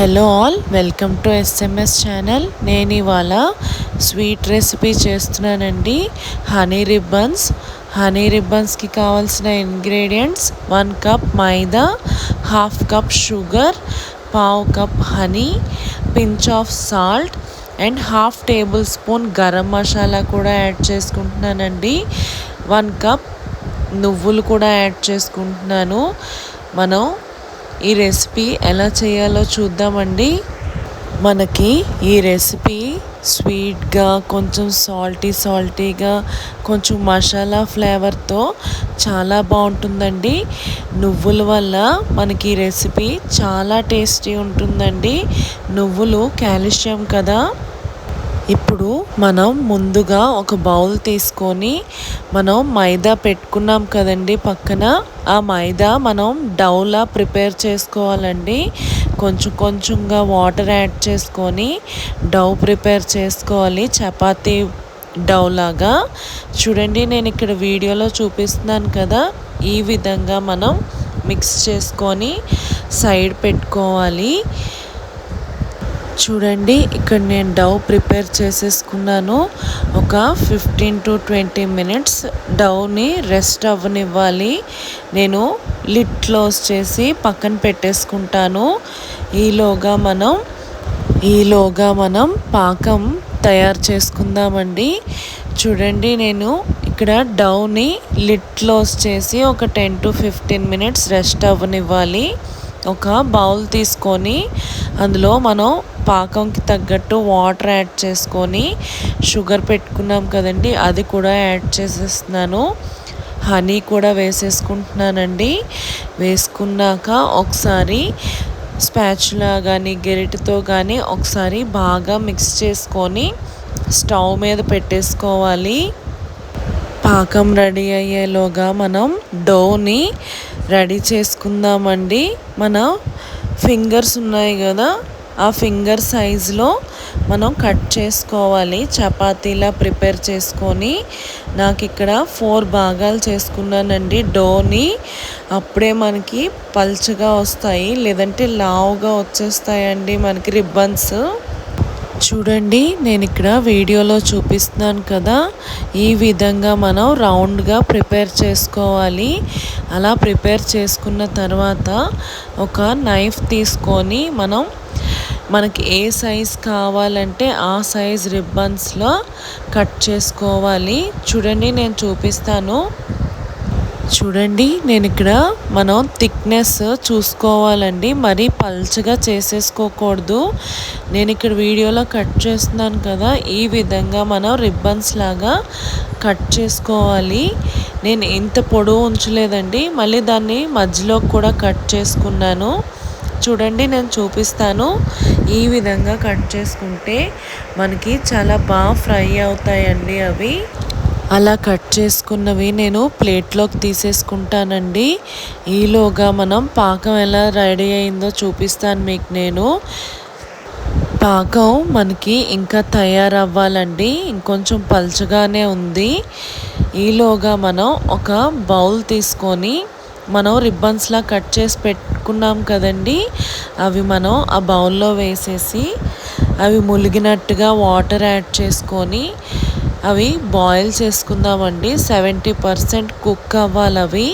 Hello all, welcome to SMS channel. నేను ఇవాళ sweet recipe చేస్తున్నానండి. హనీ రిబ్బన్స్కి కావాల్సిన ఇంగ్రీడియంట్స్ 1 కప్ మైదా, హాఫ్ కప్ షుగర్, పావు cup honey, pinch of salt and half table spoon garam masala కూడా add చేసుకుంటున్నానండి. 1 cup నువ్వులు కూడా యాడ్ చేసుకుంటున్నాను. మనం ఈ రెసిపీ ఎలా చేయాలో చూద్దామండి. మనకి ఈ రెసిపీ స్వీట్గా, కొంచెం సాల్టీగా, కొంచెం మసాలా ఫ్లేవర్తో చాలా బాగుంటుందండి. నువ్వుల వల్ల మనకి ఈ రెసిపీ చాలా టేస్టీ ఉంటుందండి. నువ్వులు కాల్షియం కదా. ఇప్పుడు మనం ముందుగా ఒక బౌల్ తీసుకొని మనం మైదా పెట్టుకున్నాం కదండి పక్కన. ఆ మైదా మనం డౌలా ప్రిపేర్ చేసుకోవాలండి. కొంచెంగా వాటర్ యాడ్ చేసుకొని డౌ ప్రిపేర్ చేసుకోవాలి, చపాతీ డౌ లాగా. చూడండి, నేను ఇక్కడ వీడియోలో చూపిస్తున్నాను కదా, ఈ విధంగా మనం మిక్స్ చేసుకొని సైడ్ పెట్టుకోవాలి. చూడండి, ఇక్కడ నేను డౌ ప్రిపేర్ చేసేసుకున్నాను. ఒక 15 to 20 minutes డౌని రెస్ట్ అవ్వనివ్వాలి. నేను లిడ్ క్లోజ్ చేసి పక్కన పెట్టేసుకుంటాను. ఈలోగా మనం పాకం తయారు చేసుకుందామండి. చూడండి, నేను ఇక్కడ డౌని లిడ్ క్లోజ్ చేసి ఒక 10 to 15 minutes రెస్ట్ అవ్వనివ్వాలి. ఒక బౌల్ తీసుకొని అందులో మనం పాకంకి తగ్గట్టు వాటర్ యాడ్ చేసుకొని షుగర్ పెట్టుకున్నాం కదండి, అది కూడా యాడ్ చేసేస్తున్నాను. హనీ కూడా వేసేసుకుంటున్నానండి. వేసుకున్నాక ఒకసారి స్పాచులా కానీ గెరిటితో కానీ ఒకసారి బాగా మిక్స్ చేసుకొని స్టవ్ మీద పెట్టేసుకోవాలి. పాకం రెడీ అయ్యేలోగా మనం డోని రెడీ చేసుకుందామండి. మన ఫింగర్స్ ఉన్నాయి కదా, ఆ ఫింగర్ సైజులో మనం కట్ చేసుకోవాలి. చపాతీలా ప్రిపేర్ చేసుకొని నాకు ఇక్కడ 4 భాగాలు చేసుకున్నానండి డోని. అప్పుడే మనకి పల్చగా వస్తాయి, లేదంటే లావుగా వచ్చేస్తాయండి మనకి రిబ్బన్స్. చూడండి, నేను ఇక్కడ వీడియోలో చూపిస్తున్నాను కదా, ఈ విధంగా మనం రౌండ్గా ప్రిపేర్ చేసుకోవాలి. అలా ప్రిపేర్ చేసుకున్న తర్వాత ఒక నైఫ్ తీసుకొని మనకి ఏ సైజ్ కావాలంటే ఆ సైజ్ రిబ్బన్స్లో కట్ చేసుకోవాలి. చూడండి, నేను చూపిస్తాను. చూడండి, నేను ఇక్కడ మనం థిక్నెస్ చూసుకోవాలండి, మరీ పల్చగా చేసేసుకోకూడదు. నేను ఇక్కడ వీడియోలో కట్ చేస్తున్నాను కదా, ఈ విధంగా మనం రిబ్బన్స్ లాగా కట్ చేసుకోవాలి. నేను ఇంత పొడవు ఉంచలేదండి, మళ్ళీ దాన్ని మధ్యలో కూడా కట్ చేసుకున్నాను. చూడండి, నేను చూపిస్తాను. ఈ విధంగా కట్ చేసుకుంటే మనకి చాలా బాగా ఫ్రై అవుతాయండి అవి. అలా కట్ చేసుకున్నవి నేను ప్లేట్లోకి తీసేసుకుంటానండి. ఈలోగా మనం పాకం ఎలా రెడీ అయిందో చూపిస్తాను మీకు నేను. పాకం మనకి ఇంకా తయారవ్వాలండి, ఇంకొంచెం పల్చగానే ఉంది. ఈలోగా మనం ఒక బౌల్ తీసుకొని మనం రిబ్బన్స్లా కట్ చేసి పెట్టుకున్నాం కదండి, అవి మనం ఆ బౌల్లో వేసేసి అవి ములిగినట్టుగా వాటర్ యాడ్ చేసుకొని అవి బాయిల్ చేసుకుందామండి. 70% కుక్ అవ్వాలి అవి.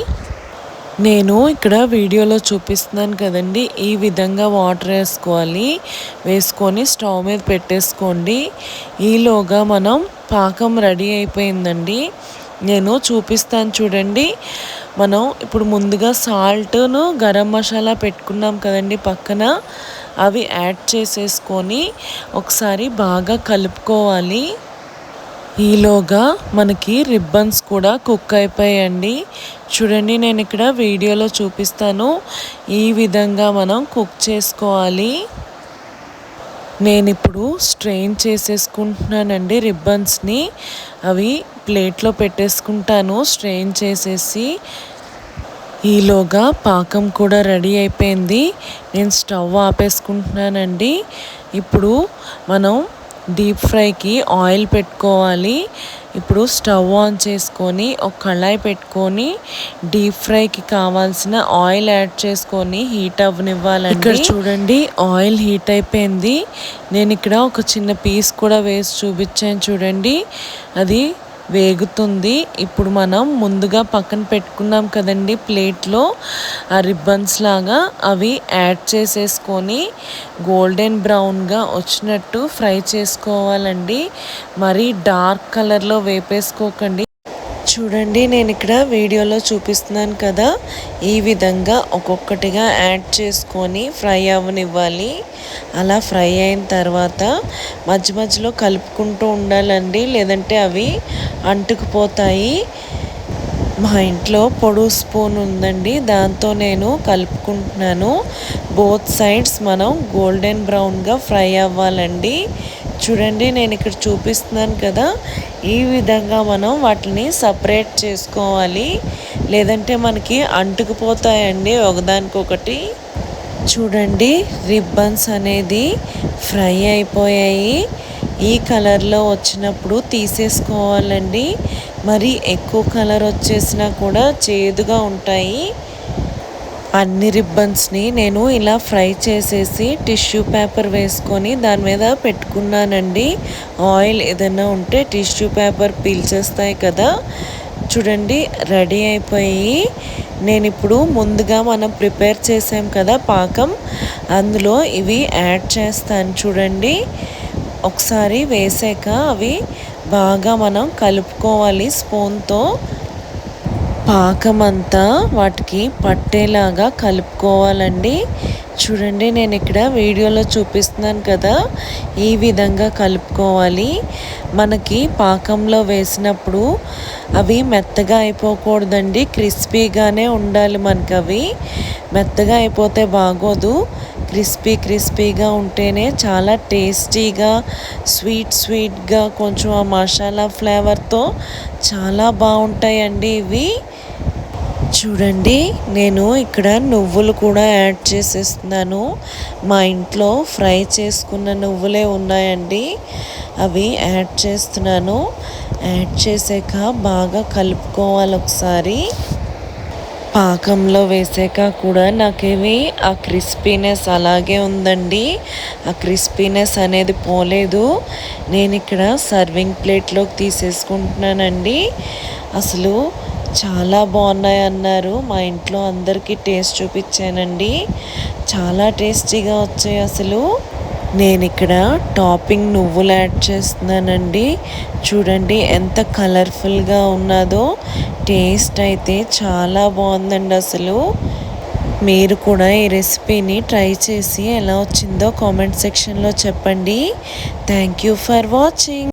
నేను ఇక్కడ వీడియోలో చూపిస్తున్నాను కదండి, ఈ విధంగా వాటర్ వేసుకొని స్టవ్ మీద పెట్టేసుకోండి. ఈలోగా మనం పాకం రెడీ అయిపోయిందండి. నేను చూపిస్తాను చూడండి. మనం ఇప్పుడు ముందుగా సాల్ట్ను గరం మసాలా పెట్టుకున్నాం కదండి పక్కన, అవి యాడ్ చేసేసుకొని ఒకసారి బాగా కలుపుకోవాలి. ఈలోగా మనకి రిబ్బన్స్ కూడా కుక్ అయిపోయాయండి. చూడండి, నేను ఇక్కడ వీడియోలో చూపిస్తాను. ఈ విధంగా మనం కుక్ చేసుకోవాలి. నేను ఇప్పుడు స్ట్రెయిన్ చేసేసుకుంటున్నానండి రిబ్బన్స్ని. అవి ప్లేట్లో పెట్టేసుకుంటాను స్ట్రెయిన్ చేసేసి. ఈలోగా పాకం కూడా రెడీ అయిపోయింది. నేను స్టవ్ ఆపేసుకుంటున్నానండి. ఇప్పుడు మనం డీప్ ఫ్రైకి ఆయిల్ పెట్టుకోవాలి. ఇప్పుడు స్టవ్ ఆన్ చేసుకొని ఒక కళాయి పెట్టుకొని డీప్ ఫ్రైకి కావాల్సిన ఆయిల్ యాడ్ చేసుకొని హీట్ అవ్వనివ్వాలండి. ఇక్కడ చూడండి ఆయిల్ హీట్ అయిపోయింది. నేను ఇక్కడ ఒక చిన్న పీస్ కూడా వేసి చూపించాను చూడండి, అది వేగుతుంది. ఇప్పుడు మనం ముందుగా పక్కన పెట్టుకున్నాం కదండి ప్లేట్లో ఆ రిబ్బన్స్ లాగా, అవి యాడ్ చేసేసుకొని గోల్డెన్ బ్రౌన్గా వచ్చినట్టు ఫ్రై చేసుకోవాలండి. మరీ డార్క్ కలర్లో వేపేసుకోకండి. చూడండి నేను ఇక్కడ వీడియోలో చూపిస్తున్నాను కదా, ఈ విధంగా ఒక్కొక్కటిగా యాడ్ చేసుకొని ఫ్రై అవ్వనివ్వాలి. అలా ఫ్రై అయిన తర్వాత మధ్య మధ్యలో కలుపుకుంటూ ఉండాలండి, లేదంటే అవి అంటుకుపోతాయి. మా ఇంట్లో పొడుగు స్పూన్ ఉందండి, దాంతో నేను కలుపుకుంటున్నాను. బోత్ సైడ్స్ మనం గోల్డెన్ బ్రౌన్గా ఫ్రై అవ్వాలండి. చూడండి నేను ఇక్కడ చూపిస్తున్నాను కదా, ఈ విధంగా మనం వాటిని సపరేట్ చేసుకోవాలి, లేదంటే మనకి అంటుకుపోతాయండి ఒకదానికొకటి. చూడండి రిబ్బన్స్ అనేది ఫ్రై అయిపోయాయి. ఈ కలర్లో వచ్చినప్పుడు తీసేసుకోవాలండి. మరి ఎక్కువ కలర్ వచ్చేసినా కూడా చేదుగా ఉంటాయి. అన్ని రిబ్బన్స్ని నేను ఇలా ఫ్రై చేసేసి టిష్యూ పేపర్ వేసుకొని దాని మీద పెట్టుకున్నానండి. ఆయిల్ ఏదైనా ఉంటే టిష్యూ పేపర్ పీల్చేస్తాయి కదా. చూడండి రెడీ అయిపోయి, నేను ఇప్పుడు ముందుగా మనం ప్రిపేర్ చేసాం కదా పాకం, అందులో ఇవి యాడ్ చేస్తాను. చూడండి ఒకసారి వేసాక అవి బాగా మనం కలుపుకోవాలి స్పూన్తో. పాకం అంతా వాటికి పట్టేలాగా కలుపుకోవాలండి. చూడండి నేను ఇక్కడ వీడియోలో చూపిస్తున్నాను కదా, ఈ విధంగా కలుపుకోవాలి. మనకి పాకంలో వేసినప్పుడు అవి మెత్తగా అయిపోకూడదండి, క్రిస్పీగానే ఉండాలి మనకి. అవి మెత్తగా అయిపోతే బాగోదు, క్రిస్పీగా ఉంటేనే చాలా టేస్టీగా స్వీట్గా కొంచెం ఆ మసాలా ఫ్లేవర్తో చాలా బాగుంటాయండి ఇవి. చూడండి నేను ఇక్కడ నువ్వులు కూడా యాడ్ చేసేస్తున్నాను. మా ఇంట్లో ఫ్రై చేసుకున్న నువ్వులే ఉన్నాయండి, అవి యాడ్ చేస్తున్నాను. యాడ్ చేసాక బాగా కలుపుకోవాలి ఒకసారి. పాకంలో వేసాక కూడా నాకేమి ఆ క్రిస్పీనెస్ అలాగే ఉందండి, ఆ క్రిస్పీనెస్ అనేది పోలేదు. నేను ఇక్కడ సర్వింగ్ ప్లేట్లోకి తీసేసుకుంటున్నానండి. అసలు చాలా బాగున్నాయి అన్నారు, మా ఇంట్లో అందరికీ టేస్ట్ చూపించానండి, చాలా టేస్టీగా వచ్చాయి అసలు. నేను ఇక్కడ టాపింగ్ నువ్వులు యాడ్ చేస్తున్నానండి. చూడండి ఎంత కలర్ఫుల్గా ఉన్నదో, టేస్ట్ అయితే చాలా బాగుందండి అసలు. మీరు కూడా ఈ రెసిపీని ట్రై చేసి ఎలా వచ్చిందో కామెంట్ సెక్షన్లో చెప్పండి. Thank you for watching.